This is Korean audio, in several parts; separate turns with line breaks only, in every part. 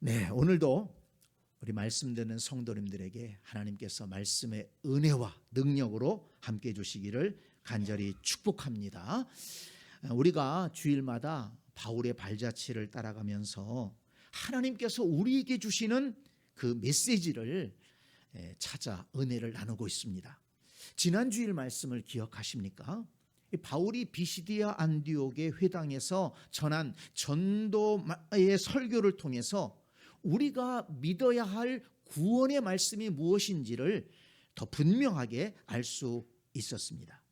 네, 오늘도 우리 말씀 듣는 성도님들에게 하나님께서 말씀의 은혜와 능력으로 함께 해주시기를 간절히 축복합니다. 우리가 주일마다 바울의 발자취를 따라가면서 하나님께서 우리에게 주시는 그 메시지를 찾아 은혜를 나누고 있습니다. 지난 주일 말씀을 기억하십니까? 바울이 비시디아 안디옥의 회당에서 전한 전도의 설교를 통해서 우리가 믿어야 할 구원의 말씀이 무엇인지를 더 분명하게 알 수 있었습니다.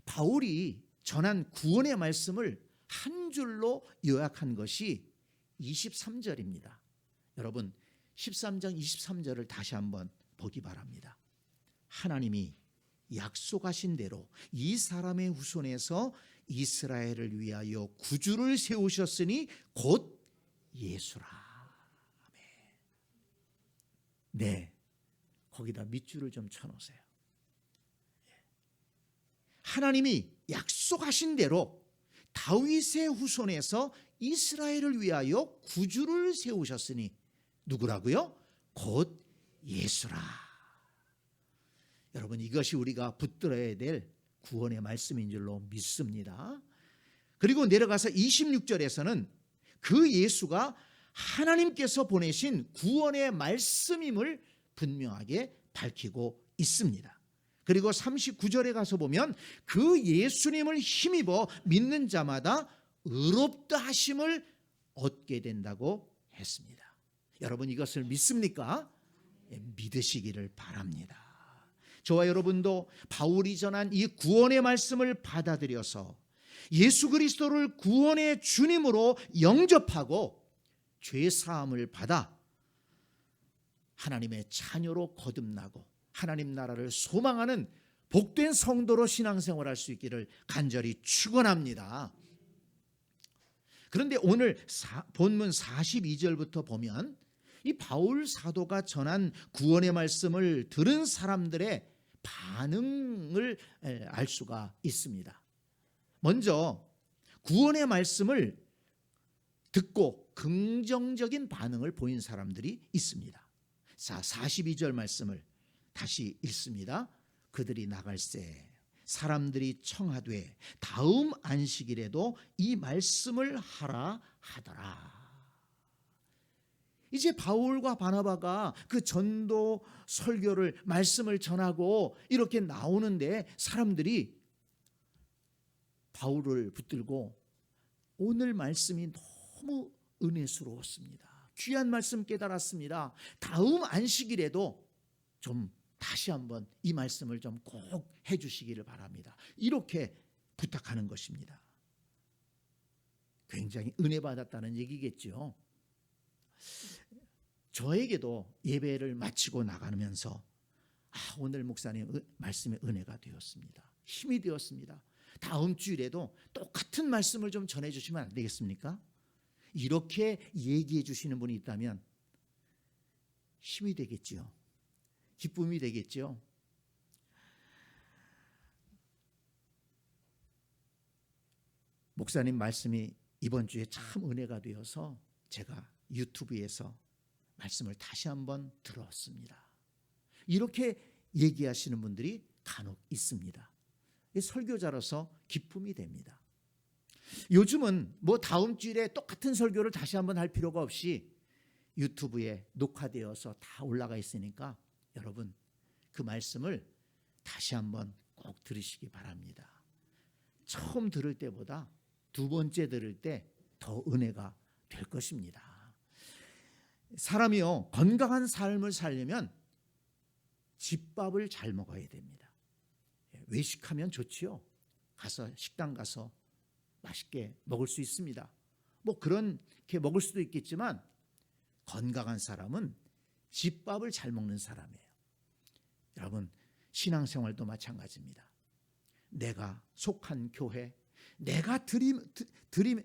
바울이 전한 구원의 말씀을 한 줄로 요약한 것이 23절입니다. 여러분 13장 23절을 다시 한번 보기 바랍니다. 하나님이 약속하신 대로 이 사람의 후손에서 이스라엘을 위하여 구주를 세우셨으니 곧 예수라. 아멘. 네, 거기다 밑줄을 좀 쳐놓으세요. 하나님이 약속하신 대로 다윗의 후손에서 이스라엘을 위하여 구주를 세우셨으니 누구라고요? 곧 예수라. 여러분, 이것이 우리가 붙들어야 될 구원의 말씀인 줄로 믿습니다. 그리고 내려가서 26절에서는 그 예수가 하나님께서 보내신 구원의 말씀임을 분명하게 밝히고 있습니다. 그리고 39절에 가서 보면 그 예수님을 힘입어 믿는 자마다 의롭다 하심을 얻게 된다고 했습니다. 여러분, 이것을 믿습니까? 믿으시기를 바랍니다. 저와 여러분도 바울이 전한 이 구원의 말씀을 받아들여서 예수 그리스도를 구원의 주님으로 영접하고 죄 사함을 받아 하나님의 자녀로 거듭나고 하나님 나라를 소망하는 복된 성도로 신앙생활할 수 있기를 간절히 축원합니다. 그런데 오늘 본문 42절부터 보면 이 바울 사도가 전한 구원의 말씀을 들은 사람들의 반응을 알 수가 있습니다. 먼저 구원의 말씀을 듣고 긍정적인 반응을 보인 사람들이 있습니다. 자, 42절 말씀을 다시 읽습니다. 그들이 나갈새 사람들이 청하되 다음 안식일에도 이 말씀을 하라 하더라. 이제 바울과 바나바가 그 전도 설교를 말씀을 전하고 이렇게 나오는데 사람들이 바울을 붙들고 오늘 말씀이 너무 은혜스러웠습니다. 귀한 말씀 깨달았습니다. 다음 안식일에도 좀 다시 한번 이 말씀을 좀 꼭 해주시기를 바랍니다. 이렇게 부탁하는 것입니다. 굉장히 은혜 받았다는 얘기겠죠. 저에게도 예배를 마치고 나가면서 오늘 목사님 말씀의 은혜가 되었습니다. 힘이 되었습니다. 다음 주일에도 똑같은 말씀을 좀 전해주시면 안 되겠습니까? 이렇게 얘기해 주시는 분이 있다면 힘이 되겠지요. 기쁨이 되겠죠. 목사님 말씀이 이번 주에 참 은혜가 되어서 제가 유튜브에서 말씀을 다시 한번 들었습니다. 이렇게 얘기하시는 분들이 간혹 있습니다. 설교자로서 기쁨이 됩니다. 요즘은 뭐 다음 주일에 똑같은 설교를 다시 한번 할 필요가 없이 유튜브에 녹화되어서 다 올라가 있으니까 여러분 그 말씀을 다시 한번 꼭 들으시기 바랍니다. 처음 들을 때보다 두 번째 들을 때 더 은혜가 될 것입니다. 사람이요 건강한 삶을 살려면 집밥을 잘 먹어야 됩니다. 외식하면 좋지요. 가서 식당 가서 맛있게 먹을 수 있습니다. 뭐 그렇게 먹을 수도 있겠지만 건강한 사람은 집밥을 잘 먹는 사람이에요. 여러분 신앙생활도 마찬가지입니다. 내가 속한 교회, 내가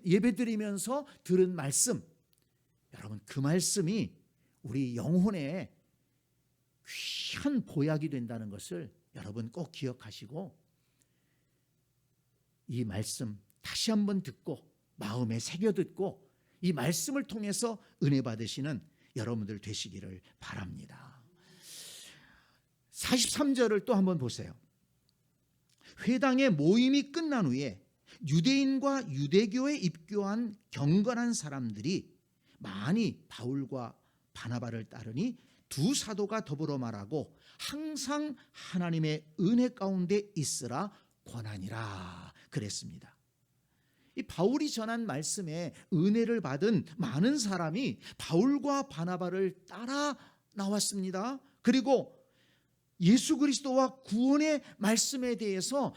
예배드리면서 들은 말씀, 여러분 그 말씀이 우리 영혼에 귀한 보약이 된다는 것을 여러분 꼭 기억하시고 이 말씀 다시 한번 듣고 마음에 새겨 듣고 이 말씀을 통해서 은혜 받으시는 여러분들 되시기를 바랍니다. 43절을 또 한번 보세요. 회당의 모임이 끝난 후에 유대인과 유대교에 입교한 경건한 사람들이 많이 바울과 바나바를 따르니 두 사도가 더불어 말하고 항상 하나님의 은혜 가운데 있으라 권하니라 그랬습니다. 이 바울이 전한 말씀에 은혜를 받은 많은 사람이 바울과 바나바를 따라 나왔습니다. 그리고 예수 그리스도와 구원의 말씀에 대해서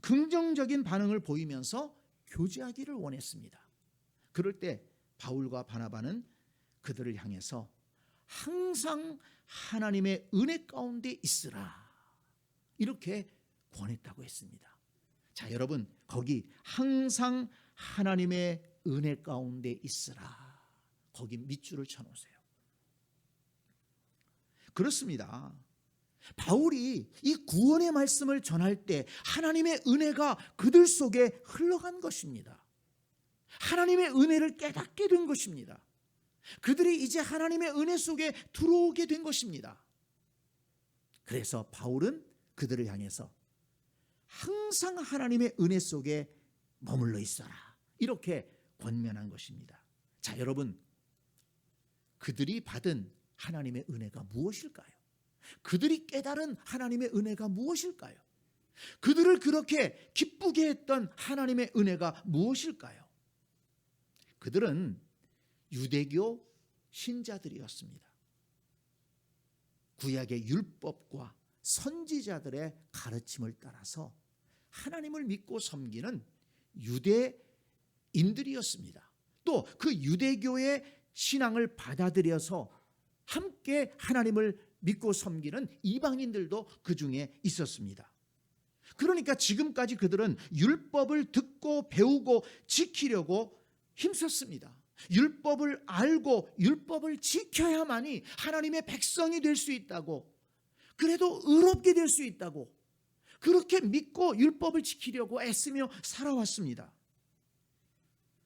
긍정적인 반응을 보이면서 교제하기를 원했습니다. 그럴 때 바울과 바나바는 그들을 향해서 항상 하나님의 은혜 가운데 있으라 이렇게 권했다고 했습니다. 자, 여러분, 거기 항상 하나님의 은혜 가운데 있으라, 거기 밑줄을 쳐놓으세요. 그렇습니다. 바울이 이 구원의 말씀을 전할 때 하나님의 은혜가 그들 속에 흘러간 것입니다. 하나님의 은혜를 깨닫게 된 것입니다. 그들이 이제 하나님의 은혜 속에 들어오게 된 것입니다. 그래서 바울은 그들을 향해서 항상 하나님의 은혜 속에 머물러 있어라 이렇게 권면한 것입니다. 자, 여러분, 그들이 받은 하나님의 은혜가 무엇일까요? 그들이 깨달은 하나님의 은혜가 무엇일까요? 그들을 그렇게 기쁘게 했던 하나님의 은혜가 무엇일까요? 그들은 유대교 신자들이었습니다. 구약의 율법과 선지자들의 가르침을 따라서 하나님을 믿고 섬기는 유대인들이었습니다. 또 그 유대교의 신앙을 받아들여서 함께 하나님을 믿고 섬기는 이방인들도 그 중에 있었습니다. 그러니까 지금까지 그들은 율법을 듣고 배우고 지키려고 힘썼습니다. 율법을 알고 율법을 지켜야만이 하나님의 백성이 될 수 있다고, 그래도 의롭게 될 수 있다고, 그렇게 믿고 율법을 지키려고 애쓰며 살아왔습니다.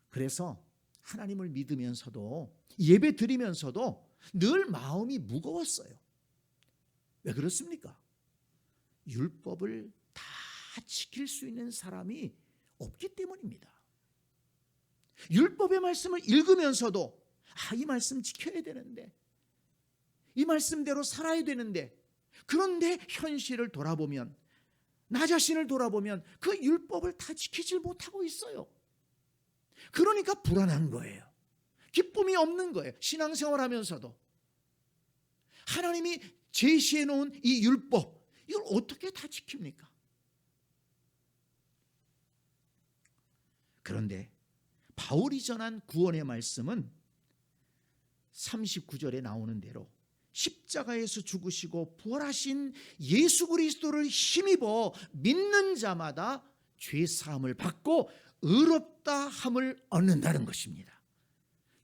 그래서 하나님을 믿으면서도 예배 드리면서도 늘 마음이 무거웠어요. 왜 그렇습니까? 율법을 다 지킬 수 있는 사람이 없기 때문입니다. 율법의 말씀을 읽으면서도 이 말씀 지켜야 되는데, 이 말씀대로 살아야 되는데, 그런데 현실을 돌아보면, 나 자신을 돌아보면 그 율법을 다 지키질 못하고 있어요. 그러니까 불안한 거예요. 기쁨이 없는 거예요. 신앙생활하면서도 하나님이 제시해 놓은 이 율법, 이걸 어떻게 다 지킵니까? 그런데 바울이 전한 구원의 말씀은 39절에 나오는 대로 십자가에서 죽으시고 부활하신 예수 그리스도를 힘입어 믿는 자마다 죄 사함을 받고 의롭다 함을 얻는다는 것입니다.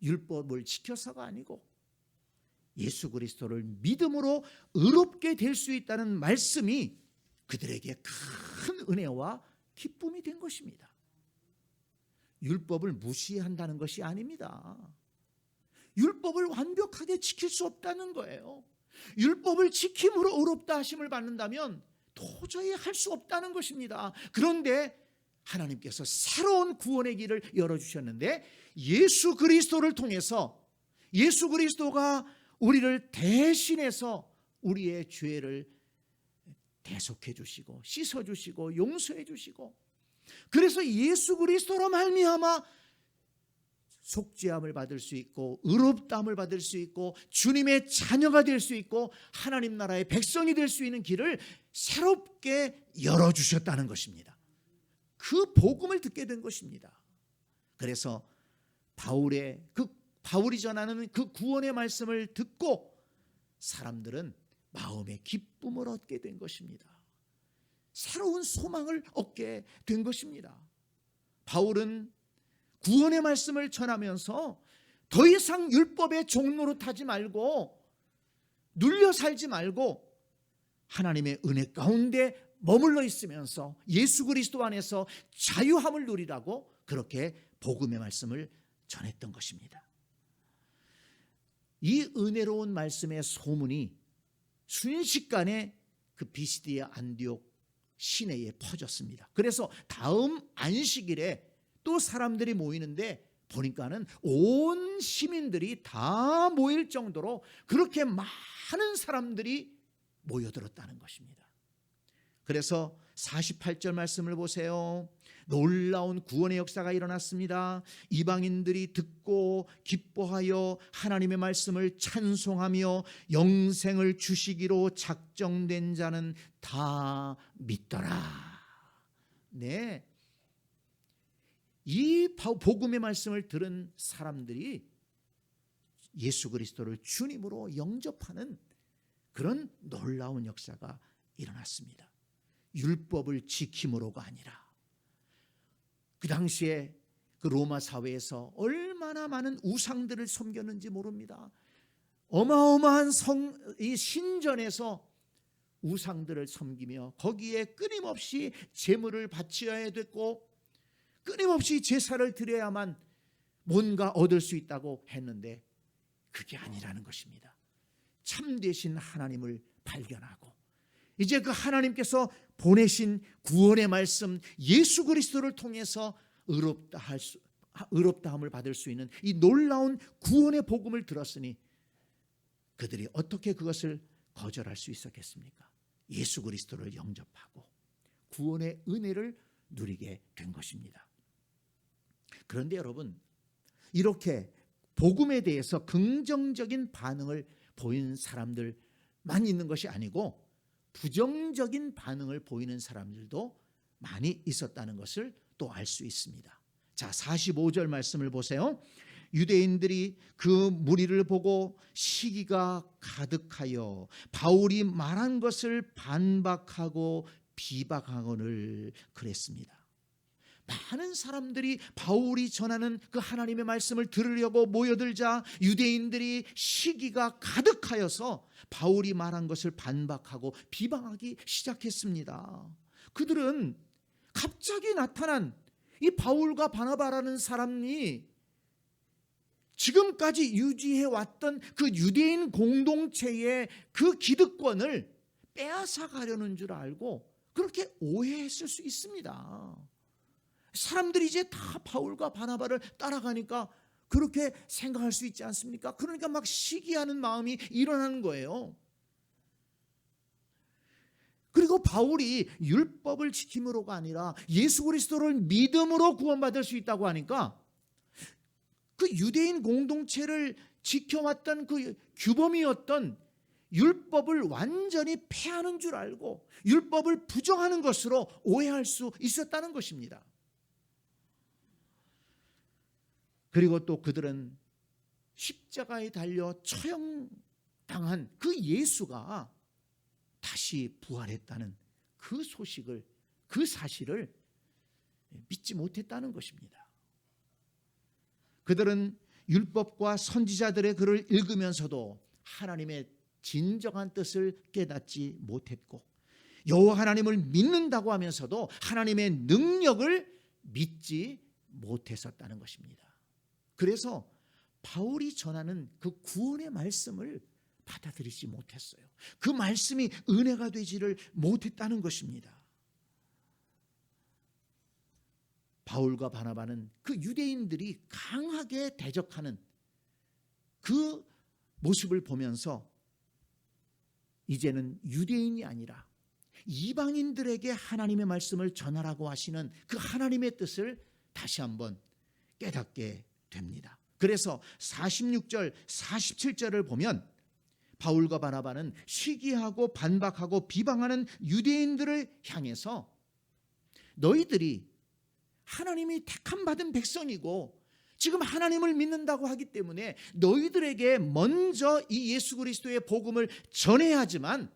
율법을 지켜서가 아니고 예수 그리스도를 믿음으로 의롭게 될 수 있다는 말씀이 그들에게 큰 은혜와 기쁨이 된 것입니다. 율법을 무시한다는 것이 아닙니다. 율법을 완벽하게 지킬 수 없다는 거예요. 율법을 지킴으로 의롭다 하심을 받는다면 도저히 할 수 없다는 것입니다. 그런데 하나님께서 새로운 구원의 길을 열어주셨는데, 예수 그리스도를 통해서 예수 그리스도가 우리를 대신해서 우리의 죄를 대속해 주시고 씻어 주시고 용서해 주시고, 그래서 예수 그리스도로 말미암아 속죄함을 받을 수 있고 의롭다함을 받을 수 있고 주님의 자녀가 될 수 있고 하나님 나라의 백성이 될 수 있는 길을 새롭게 열어주셨다는 것입니다. 그 복음을 듣게 된 것입니다. 그래서 바울이 전하는 그 구원의 말씀을 듣고 사람들은 마음의 기쁨을 얻게 된 것입니다. 새로운 소망을 얻게 된 것입니다. 바울은 구원의 말씀을 전하면서 더 이상 율법의 종로로 타지 말고 눌려 살지 말고 하나님의 은혜 가운데 머물러 있으면서 예수 그리스도 안에서 자유함을 누리라고 그렇게 복음의 말씀을 전했던 것입니다. 이 은혜로운 말씀의 소문이 순식간에 그 비시디아 안디옥 시내에 퍼졌습니다. 그래서 다음 안식일에 또 사람들이 모이는데 보니까는 온 시민들이 다 모일 정도로 그렇게 많은 사람들이 모여들었다는 것입니다. 그래서 48절 말씀을 보세요. 놀라운 구원의 역사가 일어났습니다. 이방인들이 듣고 기뻐하여 하나님의 말씀을 찬송하며 영생을 주시기로 작정된 자는 다 믿더라. 네, 이 복음의 말씀을 들은 사람들이 예수 그리스도를 주님으로 영접하는 그런 놀라운 역사가 일어났습니다. 율법을 지킴으로가 아니라 그 당시에 그 로마 사회에서 얼마나 많은 우상들을 섬겼는지 모릅니다. 어마어마한 이 신전에서 우상들을 섬기며 거기에 끊임없이 제물을 바치어야 됐고 끊임없이 제사를 드려야만 뭔가 얻을 수 있다고 했는데 그게 아니라는 것입니다. 참되신 하나님을 발견하고 이제 그 하나님께서 보내신 구원의 말씀 예수 그리스도를 통해서 의롭다함을 받을 수 있는 이 놀라운 구원의 복음을 들었으니 그들이 어떻게 그것을 거절할 수 있었겠습니까? 예수 그리스도를 영접하고 구원의 은혜를 누리게 된 것입니다. 그런데 여러분, 이렇게 복음에 대해서 긍정적인 반응을 보이는 사람들만 있는 것이 아니고 부정적인 반응을 보이는 사람들도 많이 있었다는 것을 또 알 수 있습니다. 자, 45절 말씀을 보세요. 유대인들이 그 무리를 보고 시기가 가득하여 바울이 말한 것을 반박하고 비방하거늘 그랬습니다. 많은 사람들이 바울이 전하는 그 하나님의 말씀을 들으려고 모여들자 유대인들이 시기가 가득하여서 바울이 말한 것을 반박하고 비방하기 시작했습니다. 그들은 갑자기 나타난 이 바울과 바나바라는 사람이 지금까지 유지해왔던 그 유대인 공동체의 그 기득권을 빼앗아 가려는 줄 알고 그렇게 오해했을 수 있습니다. 사람들이 이제 다 바울과 바나바를 따라가니까 그렇게 생각할 수 있지 않습니까? 그러니까 막 시기하는 마음이 일어나는 거예요. 그리고 바울이 율법을 지킴으로가 아니라 예수 그리스도를 믿음으로 구원받을 수 있다고 하니까 그 유대인 공동체를 지켜왔던 그 규범이었던 율법을 완전히 폐하는 줄 알고 율법을 부정하는 것으로 오해할 수 있었다는 것입니다. 그리고 또 그들은 십자가에 달려 처형당한 그 예수가 다시 부활했다는 그 소식을, 그 사실을 믿지 못했다는 것입니다. 그들은 율법과 선지자들의 글을 읽으면서도 하나님의 진정한 뜻을 깨닫지 못했고 여호와 하나님을 믿는다고 하면서도 하나님의 능력을 믿지 못했었다는 것입니다. 그래서 바울이 전하는 그 구원의 말씀을 받아들이지 못했어요. 그 말씀이 은혜가 되지를 못했다는 것입니다. 바울과 바나바는 그 유대인들이 강하게 대적하는 그 모습을 보면서 이제는 유대인이 아니라 이방인들에게 하나님의 말씀을 전하라고 하시는 그 하나님의 뜻을 다시 한번 깨닫게 됩니다. 그래서 46절, 47절을 보면 바울과 바나바는 시기하고 반박하고 비방하는 유대인들을 향해서 너희들이 하나님이 택함 받은 백성이고 지금 하나님을 믿는다고 하기 때문에 너희들에게 먼저 이 예수 그리스도의 복음을 전해야 하지만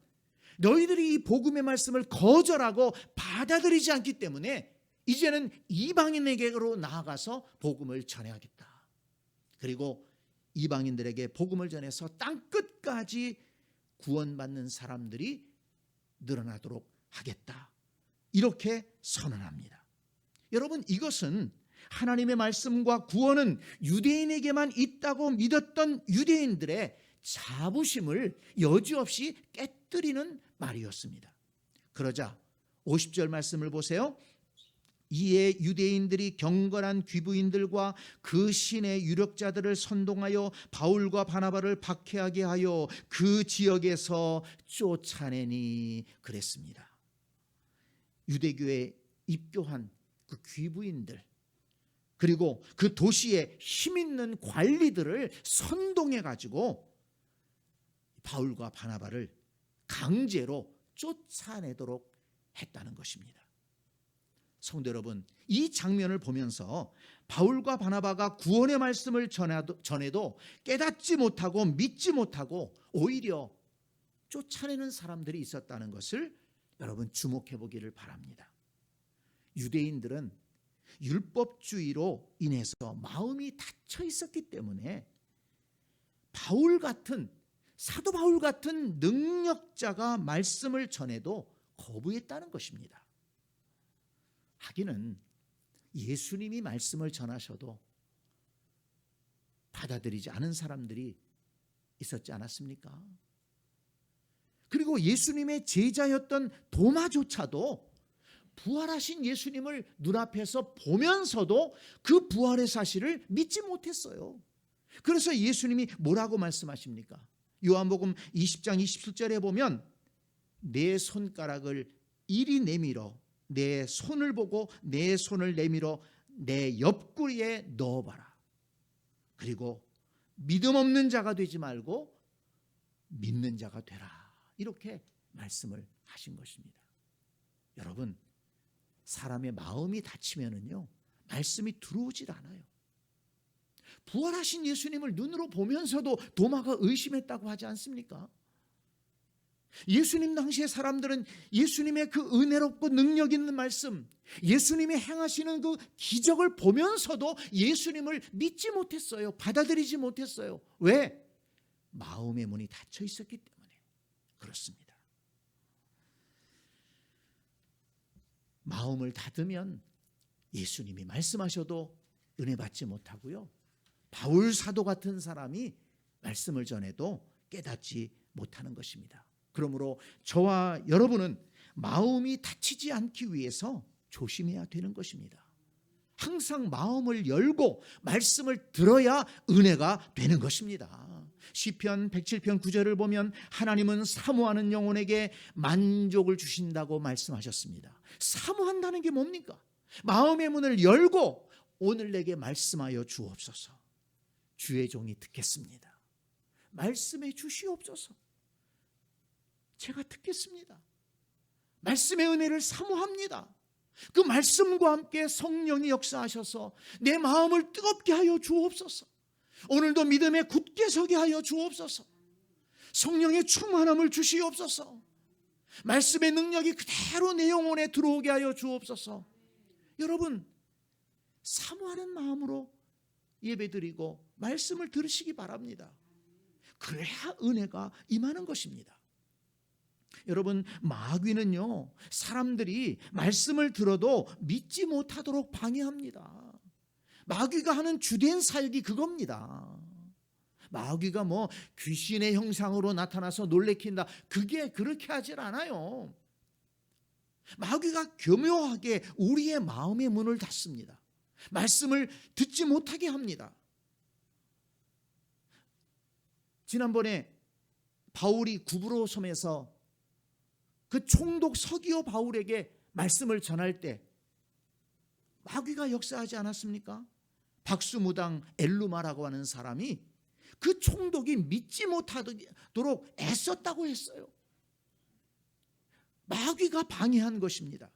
너희들이 이 복음의 말씀을 거절하고 받아들이지 않기 때문에 이제는 이방인에게로 나아가서 복음을 전해야겠다. 그리고 이방인들에게 복음을 전해서 땅끝까지 구원받는 사람들이 늘어나도록 하겠다. 이렇게 선언합니다. 여러분, 이것은 하나님의 말씀과 구원은 유대인에게만 있다고 믿었던 유대인들의 자부심을 여지없이 깨뜨리는 말이었습니다. 그러자 50절 말씀을 보세요. 이에 유대인들이 경건한 귀부인들과 그 신의 유력자들을 선동하여 바울과 바나바를 박해하게 하여 그 지역에서 쫓아내니 그랬습니다. 유대교에 입교한 그 귀부인들, 그리고 그 도시의 힘있는 관리들을 선동해 가지고 바울과 바나바를 강제로 쫓아내도록 했다는 것입니다. 성도 여러분, 이 장면을 보면서 바울과 바나바가 구원의 말씀을 전해도 깨닫지 못하고 믿지 못하고 오히려 쫓아내는 사람들이 있었다는 것을 여러분 주목해 보기를 바랍니다. 유대인들은 율법주의로 인해서 마음이 닫혀 있었기 때문에 사도 바울 같은 능력자가 말씀을 전해도 거부했다는 것입니다. 하기는 예수님이 말씀을 전하셔도 받아들이지 않은 사람들이 있었지 않았습니까? 그리고 예수님의 제자였던 도마조차도 부활하신 예수님을 눈앞에서 보면서도 그 부활의 사실을 믿지 못했어요. 그래서 예수님이 뭐라고 말씀하십니까? 요한복음 20장 27절에 보면 내 손가락을 이리 내밀어 내 손을 보고 내 손을 내밀어 내 옆구리에 넣어봐라. 그리고 믿음 없는 자가 되지 말고 믿는 자가 되라. 이렇게 말씀을 하신 것입니다. 여러분, 사람의 마음이 닫히면은요, 말씀이 들어오질 않아요. 부활하신 예수님을 눈으로 보면서도 도마가 의심했다고 하지 않습니까? 예수님 당시의 사람들은 예수님의 그 은혜롭고 능력 있는 말씀, 예수님이 행하시는 그 기적을 보면서도 예수님을 믿지 못했어요. 받아들이지 못했어요. 왜? 마음의 문이 닫혀 있었기 때문에 그렇습니다. 마음을 닫으면 예수님이 말씀하셔도 은혜 받지 못하고요, 바울 사도 같은 사람이 말씀을 전해도 깨닫지 못하는 것입니다. 그러므로 저와 여러분은 마음이 닫히지 않기 위해서 조심해야 되는 것입니다. 항상 마음을 열고 말씀을 들어야 은혜가 되는 것입니다. 시편 107편 9절을 보면 하나님은 사모하는 영혼에게 만족을 주신다고 말씀하셨습니다. 사모한다는 게 뭡니까? 마음의 문을 열고 오늘 내게 말씀하여 주옵소서. 주의 종이 듣겠습니다. 말씀해 주시옵소서. 제가 듣겠습니다. 말씀의 은혜를 사모합니다. 그 말씀과 함께 성령이 역사하셔서 내 마음을 뜨겁게 하여 주옵소서. 오늘도 믿음에 굳게 서게 하여 주옵소서. 성령의 충만함을 주시옵소서. 말씀의 능력이 그대로 내 영혼에 들어오게 하여 주옵소서. 여러분, 사모하는 마음으로 예배드리고 말씀을 들으시기 바랍니다. 그래야 은혜가 임하는 것입니다. 여러분, 마귀는요, 사람들이 말씀을 들어도 믿지 못하도록 방해합니다. 마귀가 하는 주된 사역이 그겁니다. 마귀가 뭐 귀신의 형상으로 나타나서 놀래킨다, 그게 그렇게 하질 않아요. 마귀가 교묘하게 우리의 마음의 문을 닫습니다. 말씀을 듣지 못하게 합니다. 지난번에 바울이 구브로 섬에서 그 총독 서기오 바울에게 말씀을 전할 때 마귀가 역사하지 않았습니까? 박수무당 엘루마라고 하는 사람이 그 총독이 믿지 못하도록 애썼다고 했어요. 마귀가 방해한 것입니다.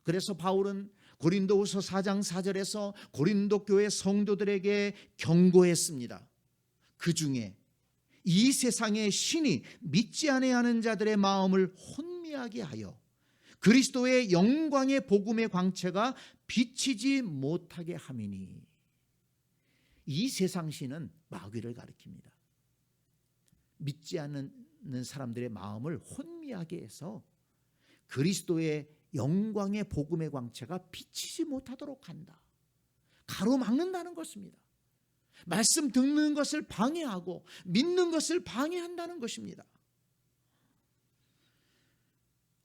그래서 바울은 고린도후서 4장 4절에서 고린도 교회 성도들에게 경고했습니다. 그 중에 이 세상의 신이 믿지 아니하는 자들의 마음을 혼미하게 하여 그리스도의 영광의 복음의 광채가 비치지 못하게 함이니. 이 세상 신은 마귀를 가리킵니다. 믿지 않는 사람들의 마음을 혼미하게 해서 그리스도의 영광의 복음의 광채가 비치지 못하도록 한다. 가로막는다는 것입니다. 말씀 듣는 것을 방해하고 믿는 것을 방해한다는 것입니다.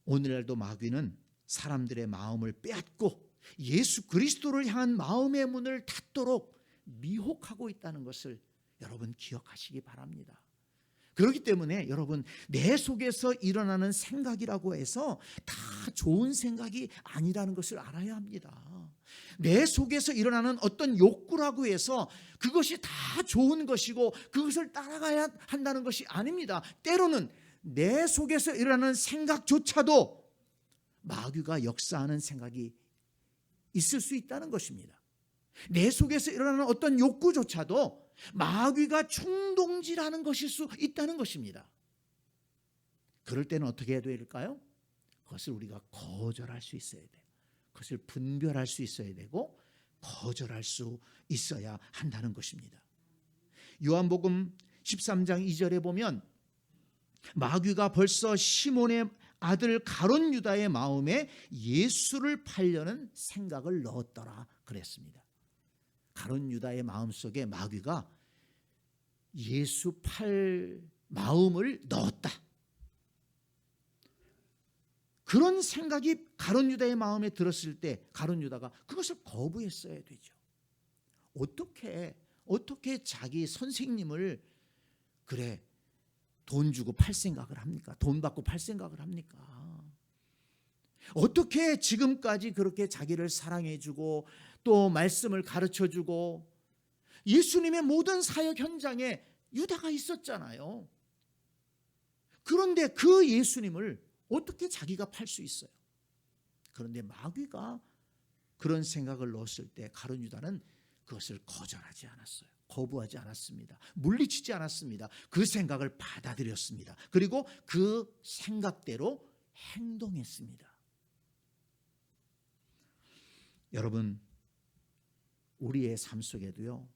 오늘날도 마귀는 사람들의 마음을 빼앗고 예수 그리스도를 향한 마음의 문을 닫도록 미혹하고 있다는 것을 여러분 기억하시기 바랍니다. 그렇기 때문에 여러분, 내 속에서 일어나는 생각이라고 해서 다 좋은 생각이 아니라는 것을 알아야 합니다. 내 속에서 일어나는 어떤 욕구라고 해서 그것이 다 좋은 것이고 그것을 따라가야 한다는 것이 아닙니다. 때로는 내 속에서 일어나는 생각조차도 마귀가 역사하는 생각이 있을 수 있다는 것입니다. 내 속에서 일어나는 어떤 욕구조차도 마귀가 충동질하는 것일 수 있다는 것입니다. 그럴 때는 어떻게 해야 될까요? 그것을 우리가 거절할 수 있어야 돼요. 그것을 분별할 수 있어야 되고 거절할 수 있어야 한다는 것입니다. 요한복음 13장 2절에 보면 마귀가 벌써 시몬의 아들 가룟 유다의 마음에 예수를 팔려는 생각을 넣었더라 그랬습니다. 가룟 유다의 마음속에 마귀가 예수 팔 마음을 넣었다. 그런 생각이 가룟 유다의 마음에 들었을 때 가룟 유다가 그것을 거부했어야 되죠. 어떻게 자기 선생님을 그래 돈 주고 팔 생각을 합니까? 돈 받고 팔 생각을 합니까? 어떻게 지금까지 그렇게 자기를 사랑해주고 또 말씀을 가르쳐주고 예수님의 모든 사역 현장에 유다가 있었잖아요. 그런데 그 예수님을 어떻게 자기가 팔 수 있어요? 그런데 마귀가 그런 생각을 넣었을 때 가룟 유다는 그것을 거절하지 않았어요. 거부하지 않았습니다. 물리치지 않았습니다. 그 생각을 받아들였습니다. 그리고 그 생각대로 행동했습니다. 여러분, 우리의 삶 속에도요,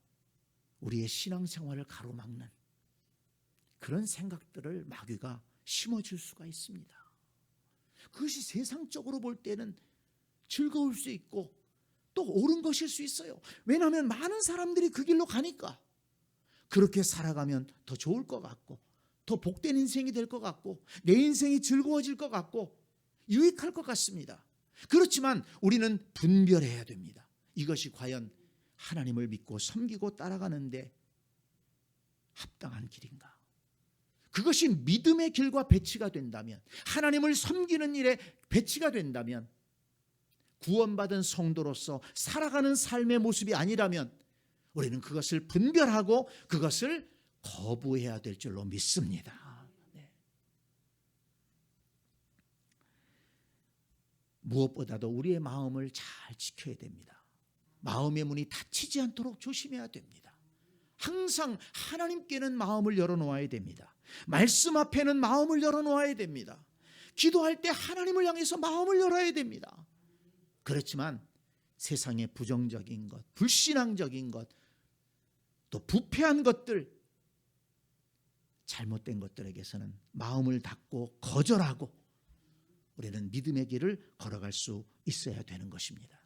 우리의 신앙생활을 가로막는 그런 생각들을 마귀가 심어줄 수가 있습니다. 그것이 세상적으로 볼 때는 즐거울 수 있고 또 옳은 것일 수 있어요. 왜냐하면 많은 사람들이 그 길로 가니까 그렇게 살아가면 더 좋을 것 같고 더 복된 인생이 될 것 같고 내 인생이 즐거워질 것 같고 유익할 것 같습니다. 그렇지만 우리는 분별해야 됩니다. 이것이 과연 하나님을 믿고 섬기고 따라가는데 합당한 길인가? 그것이 믿음의 길과 배치가 된다면, 하나님을 섬기는 일에 배치가 된다면, 구원받은 성도로서 살아가는 삶의 모습이 아니라면 우리는 그것을 분별하고 그것을 거부해야 될 줄로 믿습니다. 네. 무엇보다도 우리의 마음을 잘 지켜야 됩니다. 마음의 문이 닫히지 않도록 조심해야 됩니다. 항상 하나님께는 마음을 열어놓아야 됩니다. 말씀 앞에는 마음을 열어놓아야 됩니다. 기도할 때 하나님을 향해서 마음을 열어야 됩니다. 그렇지만 세상의 부정적인 것, 불신앙적인 것, 또 부패한 것들, 잘못된 것들에게서는 마음을 닫고 거절하고 우리는 믿음의 길을 걸어갈 수 있어야 되는 것입니다.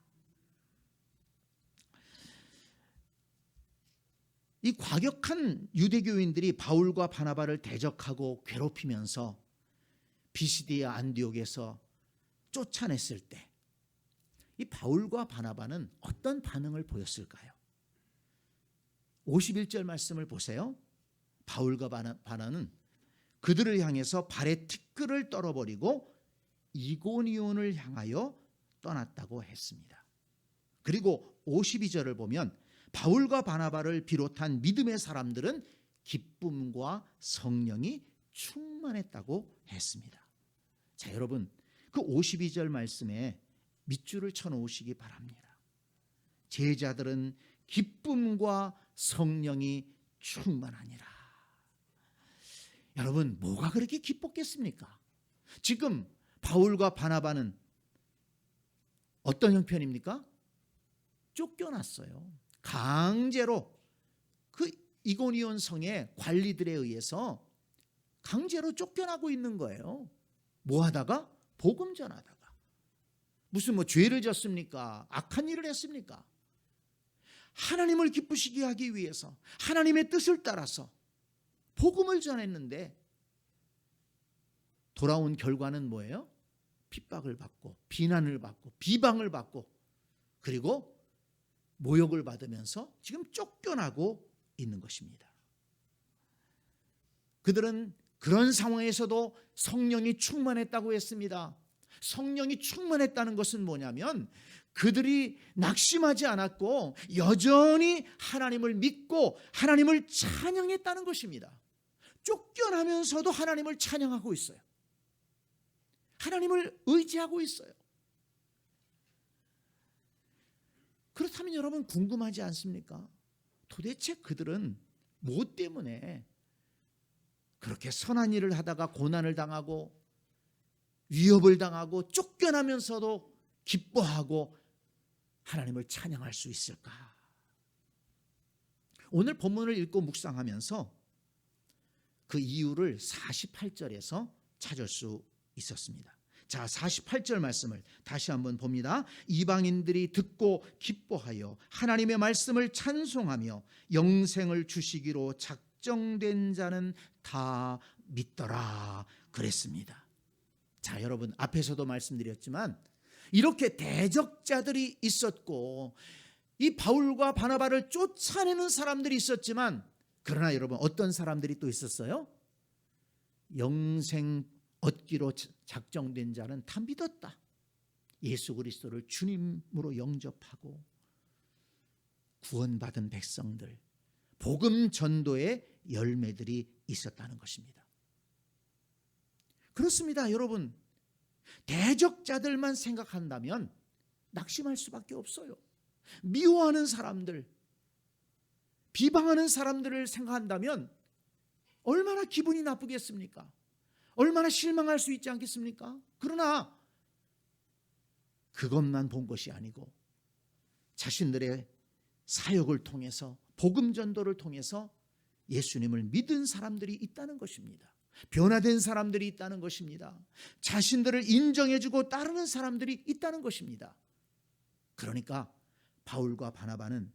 이 과격한 유대교인들이 바울과 바나바를 대적하고 괴롭히면서 비시디아 안디옥에서 쫓아냈을 때 이 바울과 바나바는 어떤 반응을 보였을까요? 51절 말씀을 보세요. 바울과 바나바는 그들을 향해서 발에 티끌을 떨어버리고 이고니온을 향하여 떠났다고 했습니다. 그리고 52절을 보면 바울과 바나바를 비롯한 믿음의 사람들은 기쁨과 성령이 충만했다고 했습니다. 자, 여러분, 그 52절 말씀에 밑줄을 쳐놓으시기 바랍니다. 제자들은 기쁨과 성령이 충만하니라. 여러분, 뭐가 그렇게 기뻤겠습니까? 지금 바울과 바나바는 어떤 형편입니까? 쫓겨났어요. 강제로 그 이고니온 성의 관리들에 의해서 강제로 쫓겨나고 있는 거예요. 뭐 하다가? 복음 전하다가. 무슨 죄를 졌습니까? 악한 일을 했습니까? 하나님을 기쁘시게 하기 위해서 하나님의 뜻을 따라서 복음을 전했는데 돌아온 결과는 뭐예요? 핍박을 받고 비난을 받고 비방을 받고 그리고 모욕을 받으면서 지금 쫓겨나고 있는 것입니다. 그들은 그런 상황에서도 성령이 충만했다고 했습니다. 성령이 충만했다는 것은 뭐냐면 그들이 낙심하지 않았고 여전히 하나님을 믿고 하나님을 찬양했다는 것입니다. 쫓겨나면서도 하나님을 찬양하고 있어요. 하나님을 의지하고 있어요. 그렇다면 여러분 궁금하지 않습니까? 도대체 그들은 무엇 때문에 그렇게 선한 일을 하다가 고난을 당하고 위협을 당하고 쫓겨나면서도 기뻐하고 하나님을 찬양할 수 있을까? 오늘 본문을 읽고 묵상하면서 그 이유를 48절에서 찾을 수 있었습니다. 자, 48절 말씀을 다시 한번 봅니다. 이방인들이 듣고 기뻐하여 하나님의 말씀을 찬송하며 영생을 주시기로 작정된 자는 다 믿더라 그랬습니다. 자, 여러분 앞에서도 말씀드렸지만 이렇게 대적자들이 있었고 이 바울과 바나바를 쫓아내는 사람들이 있었지만 그러나 여러분 어떤 사람들이 또 있었어요? 영생 얻기로 작정된 자는 다 믿었다. 예수 그리스도를 주님으로 영접하고 구원받은 백성들, 복음 전도의 열매들이 있었다는 것입니다. 그렇습니다, 여러분. 대적자들만 생각한다면 낙심할 수밖에 없어요. 미워하는 사람들, 비방하는 사람들을 생각한다면 얼마나 기분이 나쁘겠습니까? 얼마나 실망할 수 있지 않겠습니까? 그러나 그것만 본 것이 아니고 자신들의 사역을 통해서 복음 전도를 통해서 예수님을 믿은 사람들이 있다는 것입니다. 변화된 사람들이 있다는 것입니다. 자신들을 인정해주고 따르는 사람들이 있다는 것입니다. 그러니까 바울과 바나바는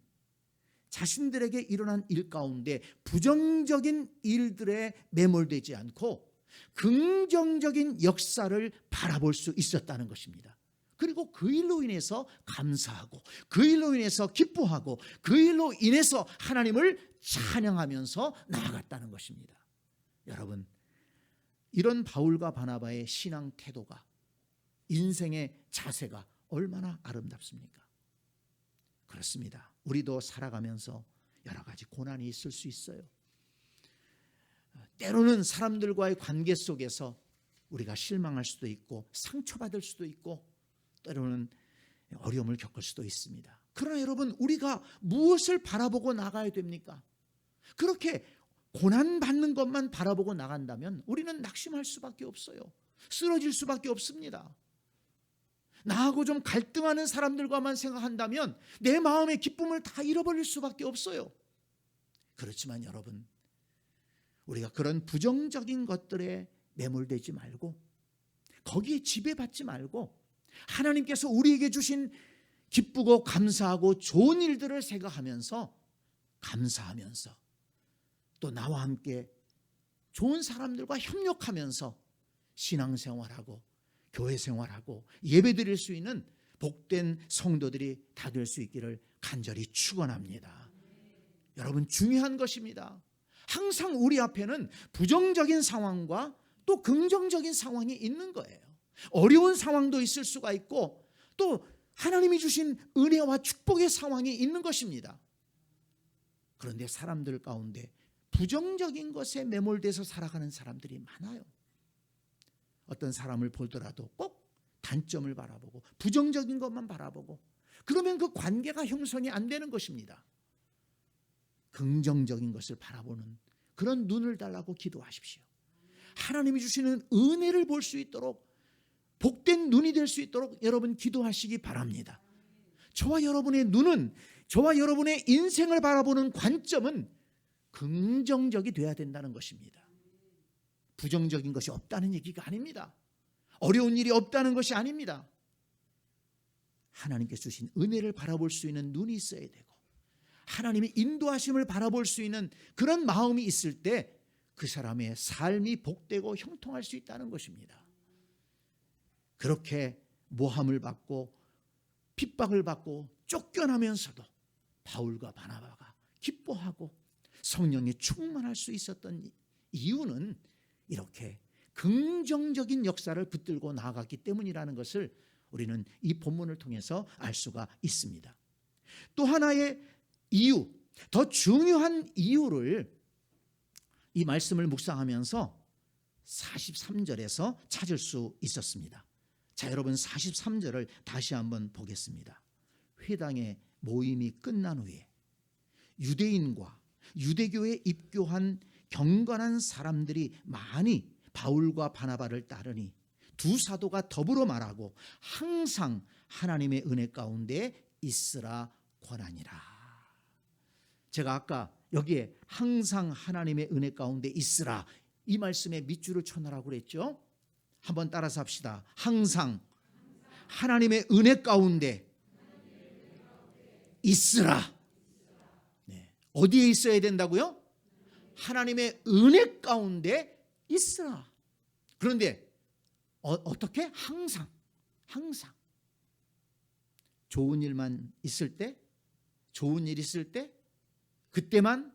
자신들에게 일어난 일 가운데 부정적인 일들에 매몰되지 않고 긍정적인 역사를 바라볼 수 있었다는 것입니다. 그리고 그 일로 인해서 감사하고 그 일로 인해서 기뻐하고 그 일로 인해서 하나님을 찬양하면서 나아갔다는 것입니다. 여러분, 이런 바울과 바나바의 신앙 태도가, 인생의 자세가 얼마나 아름답습니까? 그렇습니다. 우리도 살아가면서 여러 가지 고난이 있을 수 있어요. 때로는 사람들과의 관계 속에서 우리가 실망할 수도 있고 상처받을 수도 있고 때로는 어려움을 겪을 수도 있습니다. 그러나 여러분, 우리가 무엇을 바라보고 나가야 됩니까? 그렇게 고난받는 것만 바라보고 나간다면 우리는 낙심할 수밖에 없어요. 쓰러질 수밖에 없습니다. 나하고 좀 갈등하는 사람들과만 생각한다면 내 마음의 기쁨을 다 잃어버릴 수밖에 없어요. 그렇지만 여러분, 우리가 그런 부정적인 것들에 매몰되지 말고 거기에 지배받지 말고 하나님께서 우리에게 주신 기쁘고 감사하고 좋은 일들을 생각하면서 감사하면서 또 나와 함께 좋은 사람들과 협력하면서 신앙생활하고 교회생활하고 예배드릴 수 있는 복된 성도들이 다 될 수 있기를 간절히 축원합니다. 여러분, 중요한 것입니다. 항상 우리 앞에는 부정적인 상황과 또 긍정적인 상황이 있는 거예요. 어려운 상황도 있을 수가 있고 또 하나님이 주신 은혜와 축복의 상황이 있는 것입니다. 그런데 사람들 가운데 부정적인 것에 매몰돼서 살아가는 사람들이 많아요. 어떤 사람을 보더라도 꼭 단점을 바라보고 부정적인 것만 바라보고 그러면 그 관계가 형성이 안 되는 것입니다. 긍정적인 것을 바라보는 그런 눈을 달라고 기도하십시오. 하나님이 주시는 은혜를 볼 수 있도록 복된 눈이 될 수 있도록 여러분 기도하시기 바랍니다. 저와 여러분의 눈은, 저와 여러분의 인생을 바라보는 관점은 긍정적이 돼야 된다는 것입니다. 부정적인 것이 없다는 얘기가 아닙니다. 어려운 일이 없다는 것이 아닙니다. 하나님께서 주신 은혜를 바라볼 수 있는 눈이 있어야 되고 하나님의 인도하심을 바라볼 수 있는 그런 마음이 있을 때 그 사람의 삶이 복되고 형통할 수 있다는 것입니다. 그렇게 모함을 받고 핍박을 받고 쫓겨나면서도 바울과 바나바가 기뻐하고 성령에 충만할 수 있었던 이유는 이렇게 긍정적인 역사를 붙들고 나아갔기 때문이라는 것을 우리는 이 본문을 통해서 알 수가 있습니다. 또 하나의 이유, 더 중요한 이유를 이 말씀을 묵상하면서 43절에서 찾을 수 있었습니다. 자, 여러분 43절을 다시 한번 보겠습니다. 회당의 모임이 끝난 후에 유대인과 유대교에 입교한 경건한 사람들이 많이 바울과 바나바를 따르니 두 사도가 더불어 말하고 항상 하나님의 은혜 가운데 있으라 권하니라. 제가 아까 여기에 항상 하나님의 은혜 가운데 있으라 이 말씀에 밑줄을 쳐놓으라고 그랬죠. 한번 따라서 합시다. 항상 하나님의 은혜 가운데 있으라. 네. 어디에 있어야 된다고요? 하나님의 은혜 가운데 있으라. 그런데 어떻게? 항상 좋은 일만 있을 때, 좋은 일 있을 때 그때만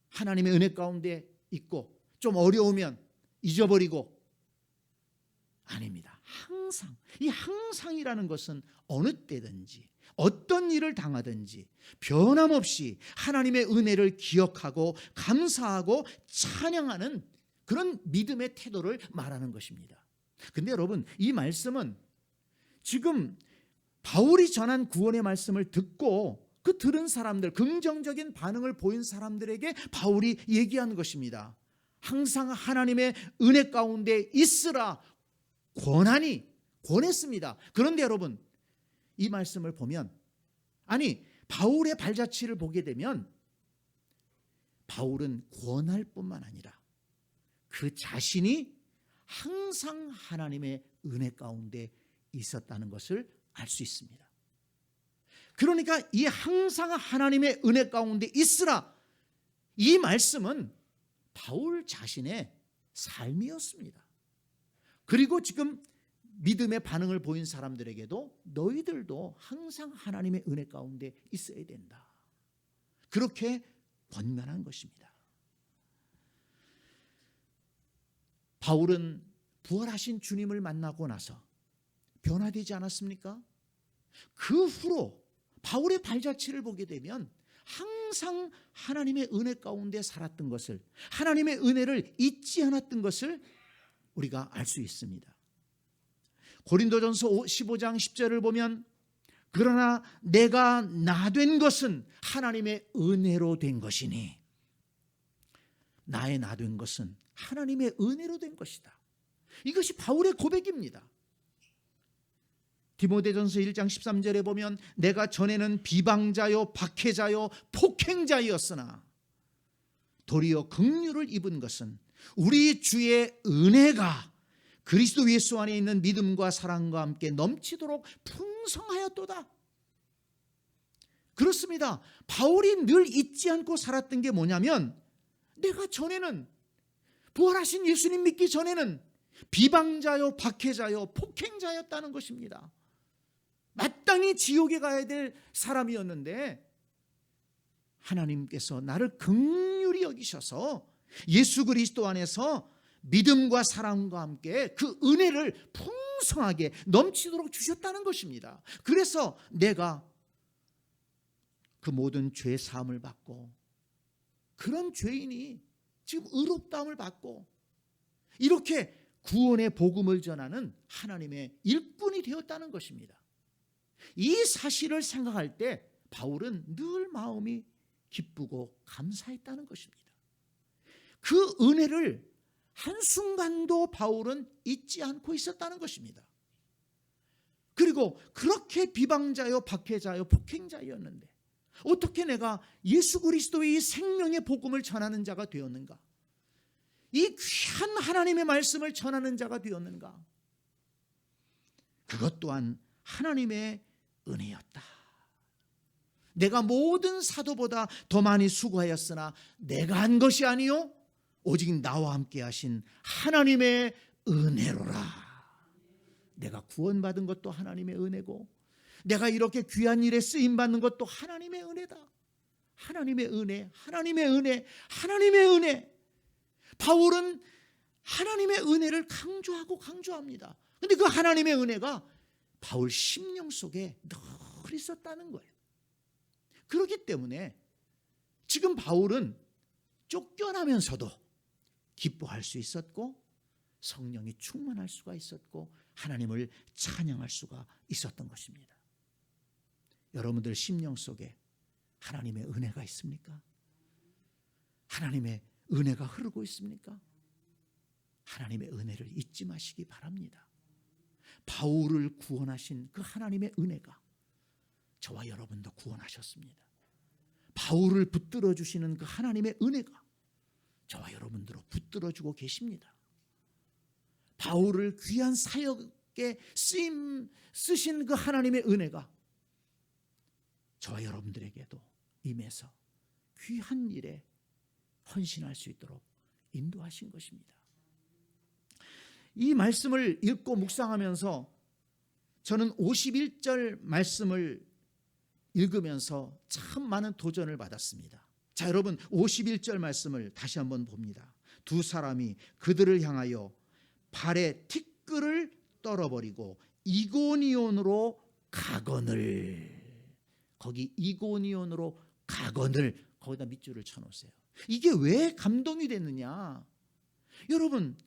하나님의 은혜 가운데 있고 좀 어려우면 잊어버리고 아닙니다. 항상. 이 항상이라는 것은 어느 때든지 어떤 일을 당하든지 변함없이 하나님의 은혜를 기억하고 감사하고 찬양하는 그런 믿음의 태도를 말하는 것입니다. 근데 여러분 이 말씀은 지금 바울이 전한 구원의 말씀을 듣고 그 들은 사람들, 긍정적인 반응을 보인 사람들에게 바울이 얘기하는 것입니다. 항상 하나님의 은혜 가운데 있으라 권했습니다. 그런데 여러분 이 말씀을 보면 아니 바울의 발자취를 보게 되면 바울은 권할 뿐만 아니라 그 자신이 항상 하나님의 은혜 가운데 있었다는 것을 알 수 있습니다. 그러니까 이 항상 하나님의 은혜 가운데 있으라 이 말씀은 바울 자신의 삶이었습니다. 그리고 지금 믿음의 반응을 보인 사람들에게도 너희들도 항상 하나님의 은혜 가운데 있어야 된다. 그렇게 권면한 것입니다. 바울은 부활하신 주님을 만나고 나서 변화되지 않았습니까? 그 후로 바울의 발자취를 보게 되면 항상 하나님의 은혜 가운데 살았던 것을, 하나님의 은혜를 잊지 않았던 것을 우리가 알 수 있습니다. 고린도전서 15장 10절을 보면 그러나 내가 나 된 것은 하나님의 은혜로 된 것이니 나의 나 된 것은 하나님의 은혜로 된 것이다. 이것이 바울의 고백입니다. 디모데전서 1장 13절에 보면 내가 전에는 비방자요 박해자요 폭행자였으나 도리어 긍휼을 입은 것은 우리 주의 은혜가 그리스도 예수 안에 있는 믿음과 사랑과 함께 넘치도록 풍성하였도다. 그렇습니다. 바울이 늘 잊지 않고 살았던 게 뭐냐면 내가 전에는 부활하신 예수님 믿기 전에는 비방자요 박해자요 폭행자였다는 것입니다. 마땅히 지옥에 가야 될 사람이었는데 하나님께서 나를 긍휼히 여기셔서 예수 그리스도 안에서 믿음과 사랑과 함께 그 은혜를 풍성하게 넘치도록 주셨다는 것입니다. 그래서 내가 그 모든 죄 사함을 받고 그런 죄인이 지금 의롭다함을 받고 이렇게 구원의 복음을 전하는 하나님의 일꾼이 되었다는 것입니다. 이 사실을 생각할 때 바울은 늘 마음이 기쁘고 감사했다는 것입니다. 그 은혜를 한순간도 바울은 잊지 않고 있었다는 것입니다. 그리고 그렇게 비방자요 박해자요 폭행자였는데 어떻게 내가 예수 그리스도의 이 생명의 복음을 전하는 자가 되었는가? 이 귀한 하나님의 말씀을 전하는 자가 되었는가? 그것 또한 하나님의 은혜였다. 내가 모든 사도보다 더 많이 수고하였으나 내가 한 것이 아니요 오직 나와 함께 하신 하나님의 은혜로라. 내가 구원받은 것도 하나님의 은혜고 내가 이렇게 귀한 일에 쓰임받는 것도 하나님의 은혜다. 하나님의 은혜, 하나님의 은혜, 하나님의 은혜. 바울은 하나님의 은혜를 강조합니다. 근데 그 하나님의 은혜가 바울 심령 속에 늘 있었다는 거예요. 그렇기 때문에 지금 바울은 쫓겨나면서도 기뻐할 수 있었고 성령이 충만할 수가 있었고 하나님을 찬양할 수가 있었던 것입니다. 여러분들 심령 속에 하나님의 은혜가 있습니까? 하나님의 은혜가 흐르고 있습니까? 하나님의 은혜를 잊지 마시기 바랍니다. 바울을 구원하신 그 하나님의 은혜가 저와 여러분도 구원하셨습니다. 바울을 붙들어 주시는 그 하나님의 은혜가 저와 여러분들을 붙들어주고 계십니다. 바울을 귀한 사역에 쓰신 그 하나님의 은혜가 저와 여러분들에게도 임해서 귀한 일에 헌신할 수 있도록 인도하신 것입니다. 이 말씀을 읽고 묵상하면서 저는 51절 말씀을 읽으면서 참 많은 도전을 받았습니다. 자, 여러분 51절 말씀을 다시 한번 봅니다. 두 사람이 그들을 향하여 발에 티끌을 떨어버리고 이고니온으로 가거늘, 거기 이고니온으로 가거늘, 거기다 밑줄을 쳐놓으세요. 이게 왜 감동이 됐느냐? 여러분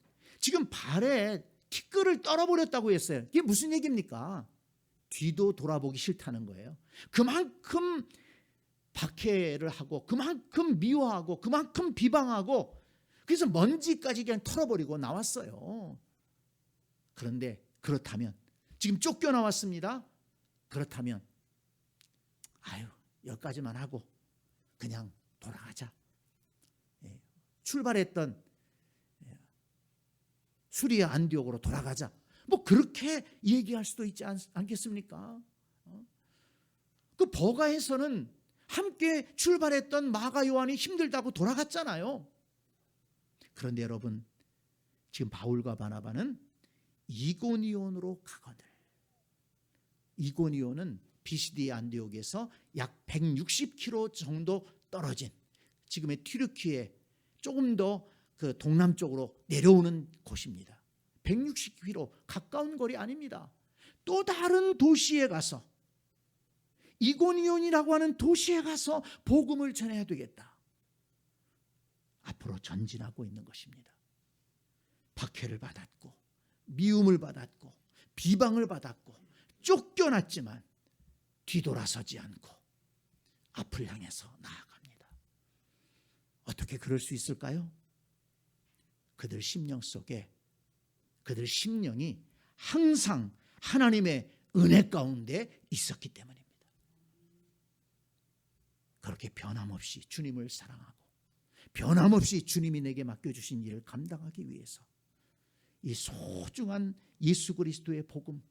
지금 발에 티끌을 떨어버렸다고 했어요. 이게 무슨 얘기입니까? 뒤도 돌아보기 싫다는 거예요. 그만큼 박해를 하고 그만큼 미워하고 그만큼 비방하고 그래서 먼지까지 그냥 털어버리고 나왔어요. 그런데 그렇다면 지금 쫓겨나왔습니다. 그렇다면 여기까지만 하고 그냥 돌아가자. 출발했던 수리아 안디옥으로 돌아가자. 뭐 그렇게 얘기할 수도 있지 않겠습니까? 그 버가에서는 함께 출발했던 마가 요한이 힘들다고 돌아갔잖아요. 그런데 여러분 지금 바울과 바나바는 이고니온으로 가거늘. 이고니온은 비시디아 안디옥에서 약 160km 정도 떨어진 지금의 튀르키예 조금 더 그 동남쪽으로 내려오는 곳입니다. 160km 가까운 거리 아닙니다. 또 다른 도시에 가서 이고니온이라고 하는 도시에 가서 복음을 전해야 되겠다. 앞으로 전진하고 있는 것입니다. 박해를 받았고 미움을 받았고 비방을 받았고 쫓겨났지만 뒤돌아서지 않고 앞을 향해서 나아갑니다. 어떻게 그럴 수 있을까요? 그들 심령 속에 그들 심령이 항상 하나님의 은혜 가운데 있었기 때문입니다. 그렇게 변함없이 주님을 사랑하고 변함없이 주님이 내게 맡겨주신 일을 감당하기 위해서 이 소중한 예수 그리스도의 복음,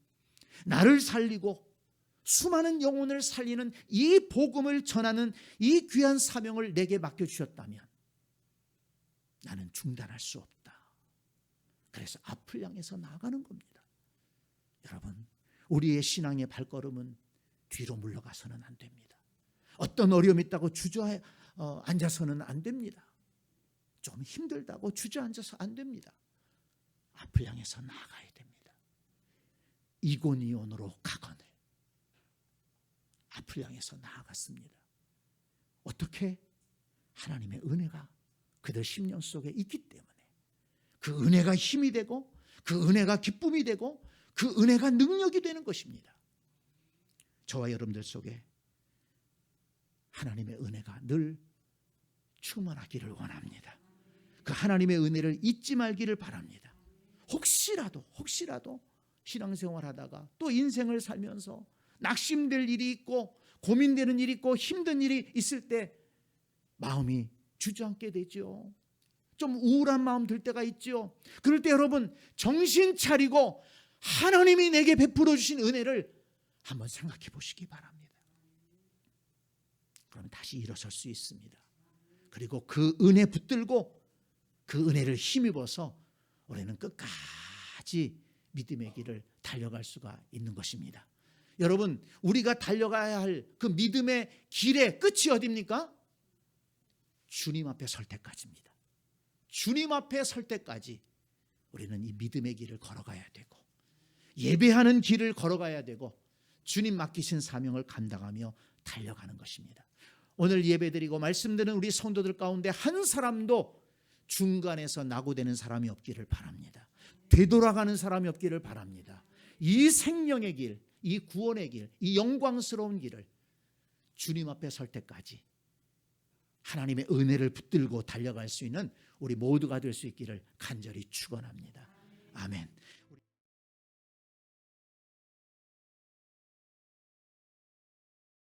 나를 살리고 수많은 영혼을 살리는 이 복음을 전하는 이 귀한 사명을 내게 맡겨주셨다면 나는 중단할 수 없다. 그래서 앞을 향해서 나아가는 겁니다. 여러분, 우리의 신앙의 발걸음은 뒤로 물러가서는 안 됩니다. 어떤 어려움이 있다고 주저앉아서는 안 됩니다. 좀 힘들다고 주저앉아서 안 됩니다. 앞을 향해서 나아가야 됩니다. 이고니온으로 가거늘. 앞을 향해서 나아갔습니다. 어떻게? 하나님의 은혜가 그들 심령 속에 있기 때문에 그 은혜가 힘이 되고 그 은혜가 기쁨이 되고 그 은혜가 능력이 되는 것입니다. 저와 여러분들 속에 하나님의 은혜가 늘 충만하기를 원합니다. 그 하나님의 은혜를 잊지 말기를 바랍니다. 혹시라도 신앙생활 하다가 또 인생을 살면서 낙심될 일이 있고 고민되는 일이 있고 힘든 일이 있을 때 마음이 주저앉게 되죠. 좀 우울한 마음 들 때가 있죠. 그럴 때 여러분 정신 차리고 하나님이 내게 베풀어 주신 은혜를 한번 생각해 보시기 바랍니다. 그러면 다시 일어설 수 있습니다. 그리고 그 은혜 붙들고 그 은혜를 힘입어서 우리는 끝까지 믿음의 길을 달려갈 수가 있는 것입니다. 여러분, 우리가 달려가야 할 그 믿음의 길의 끝이 어디입니까? 주님 앞에 설 때까지입니다. 주님 앞에 설 때까지 우리는 이 믿음의 길을 걸어가야 되고, 예배하는 길을 걸어가야 되고, 주님 맡기신 사명을 감당하며 달려가는 것입니다. 오늘 예배드리고 말씀드리는 우리 성도들 가운데 한 사람도 중간에서 낙오되는 사람이 없기를 바랍니다. 되돌아가는 사람이 없기를 바랍니다. 이 생명의 길, 이 구원의 길, 이 영광스러운 길을 주님 앞에 설 때까지 하나님의 은혜를 붙들고 달려갈 수 있는 우리 모두가 될 수 있기를 간절히 축원합니다. 아멘.